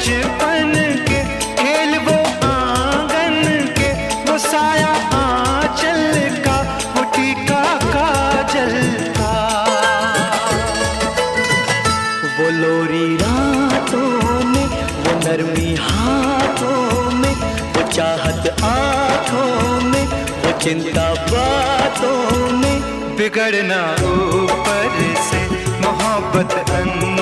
बचपन के खेल वो आंगन के, वो साया आंचल का, वो टीका काजल का। वो लोरी रातों में, वो नरमी हाथों में, वो चाहत आंखों में, वो चिंता बातों में, बिगड़ना ऊपर से मोहब्बत अंदर